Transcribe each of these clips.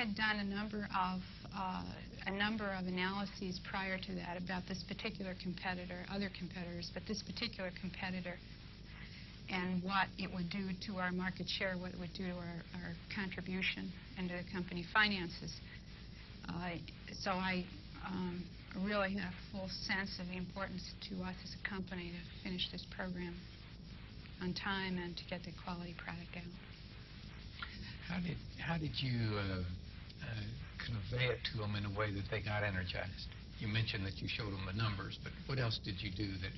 had done a number of analyses prior to that about this particular competitor, other competitors, but this particular competitor, and what it would do to our market share, what it would do to our contribution into the company finances. So I really had a full sense of the importance to us as a company to finish this program on time and to get the quality product out. How did you convey it to them in a way that they got energized? You mentioned that you showed them the numbers, but what else did you do that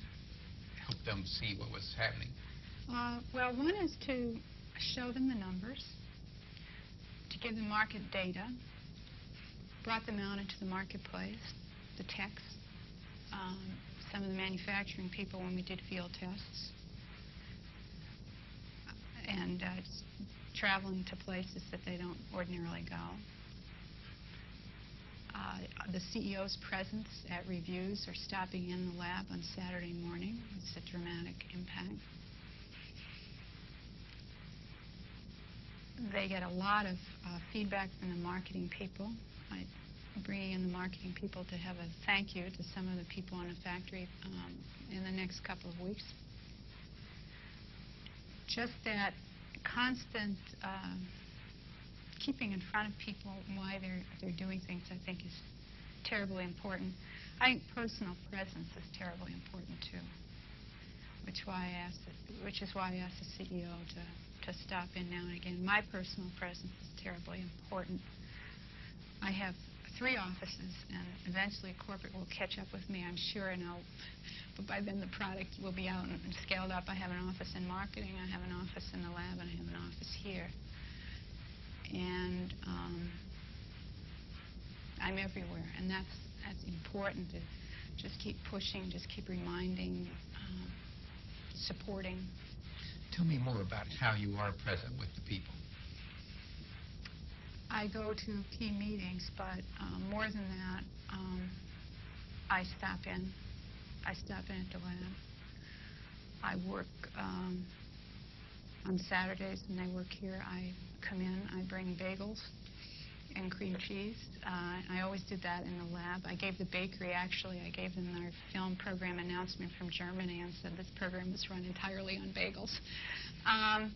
helped them see what was happening? Well, one is to show them the numbers, to give them market data, brought them out into the marketplace, the techs, some of the manufacturing people when we did field tests, and traveling to places that they don't ordinarily go. The CEO's presence at reviews or stopping in the lab on Saturday morning, it's a dramatic impact. They get a lot of feedback from the marketing people. Bringing in the marketing people to have a thank you to some of the people in the factory in the next couple of weeks. Just that constant keeping in front of people why they're doing things, I think, is terribly important. I think personal presence is terribly important too, which is why I asked the CEO to stop in now and again. My personal presence is terribly important. I have 3 offices, and eventually corporate will catch up with me, I'm sure, but by then the product will be out and scaled up. I have an office in marketing, I have an office in the lab, and I have an office here. And I'm everywhere, and that's important to just keep pushing, just keep reminding, supporting. Tell me more about how you are present with the people. I go to key meetings, but more than that, I stop in. I stop in at the lab. I work on Saturdays when they work here. I come in, I bring bagels and cream cheese. I always did that in the lab. I gave the bakery, actually, I gave them our film program announcement from Germany and said this program was run entirely on bagels. On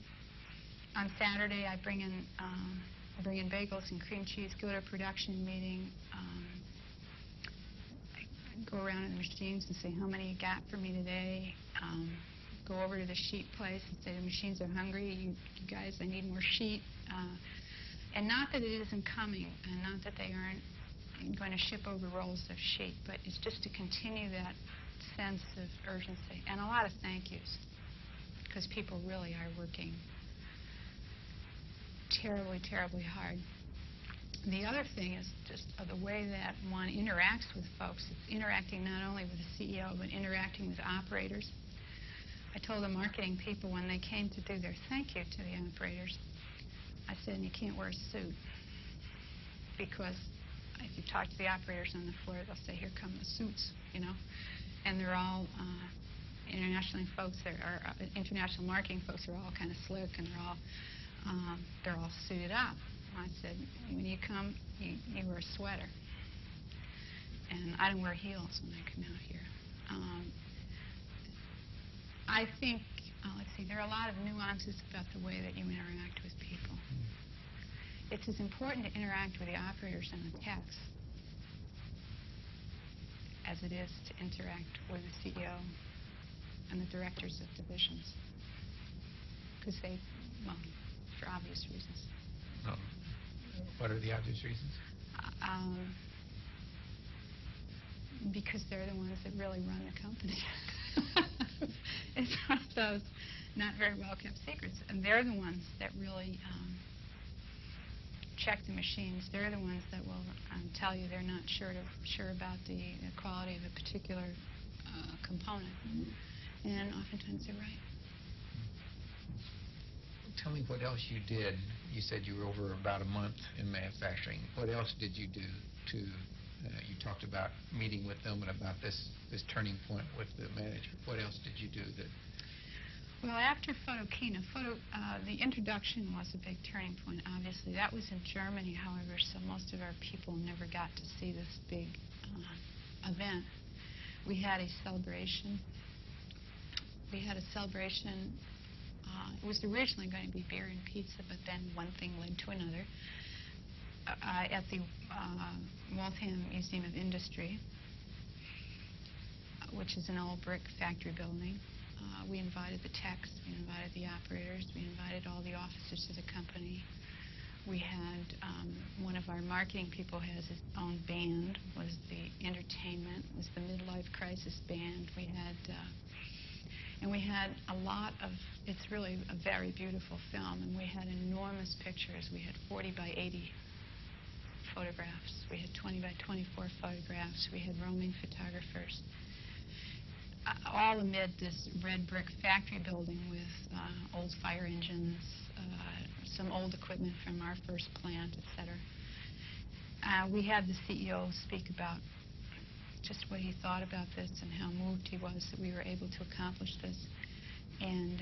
Saturday, I bring in bagels and cream cheese, go to a production meeting, go around in the machines and say how many you got for me today, go over to the sheet place and say the machines are hungry, you guys, I need more sheet. And not that it isn't coming, and not that they aren't going to ship over rolls of sheet, but it's just to continue that sense of urgency. And a lot of thank yous, because people really are working terribly, terribly hard. The other thing is just the way that one interacts with folks. It's interacting not only with the CEO, but interacting with operators. I told the marketing people when they came to do their thank you to the operators, I said, you can't wear a suit, because if you talk to the operators on the floor, they'll say, here come the suits, and they're all international folks. International marketing folks are all kind of slick, and they're all suited up. I said, when you come, you wear a sweater, and I don't wear heels when I come out here. I think, let's see, there are a lot of nuances about the way that you interact with people. It's as important to interact with the operators and the techs as it is to interact with the CEO and the directors of divisions, because for obvious reasons. Oh. What are the obvious reasons? Because they're the ones that really run the company. It's one of those not very well kept secrets, and they're the ones that really check the machines. They're the ones that will tell you they're not sure about the quality of a particular component, and oftentimes they're right. Tell me what else you did. You said you were over about a month in manufacturing. What else did you do to, you talked about meeting with them and about this turning point with the manager. What else did you do that? Well, after Photokina, the introduction was a big turning point, obviously. That was in Germany, however, so most of our people never got to see this big event. We had a celebration. It was originally going to be beer and pizza, but then one thing led to another. At the Waltham Museum of Industry, which is an old brick factory building. We invited the techs, we invited the operators, we invited all the officers of the company. We had one of our marketing people has his own band, was the entertainment, was the midlife crisis band. We had a lot of, it's really a very beautiful film, and we had enormous pictures. We had 40 by 80 photographs. We had 20 by 24 photographs. We had roaming photographers. All amid this red brick factory building with old fire engines, some old equipment from our first plant, etc. We had the CEO speak about just what he thought about this and how moved he was that we were able to accomplish this. And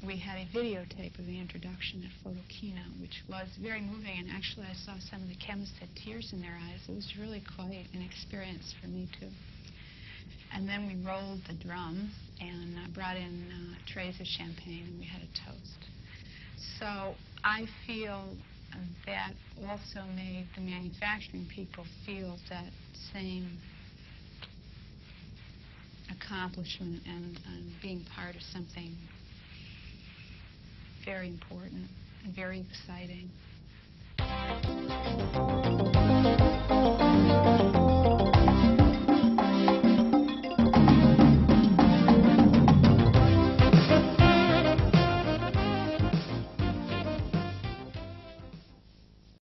we had a videotape of the introduction at Photokina, which was very moving. And actually, I saw some of the chemists had tears in their eyes. It was really quite an experience for me, too. And then we rolled the drum and brought in trays of champagne, and we had a toast. So I feel that also made the manufacturing people feel that same accomplishment and being part of something very important and very exciting.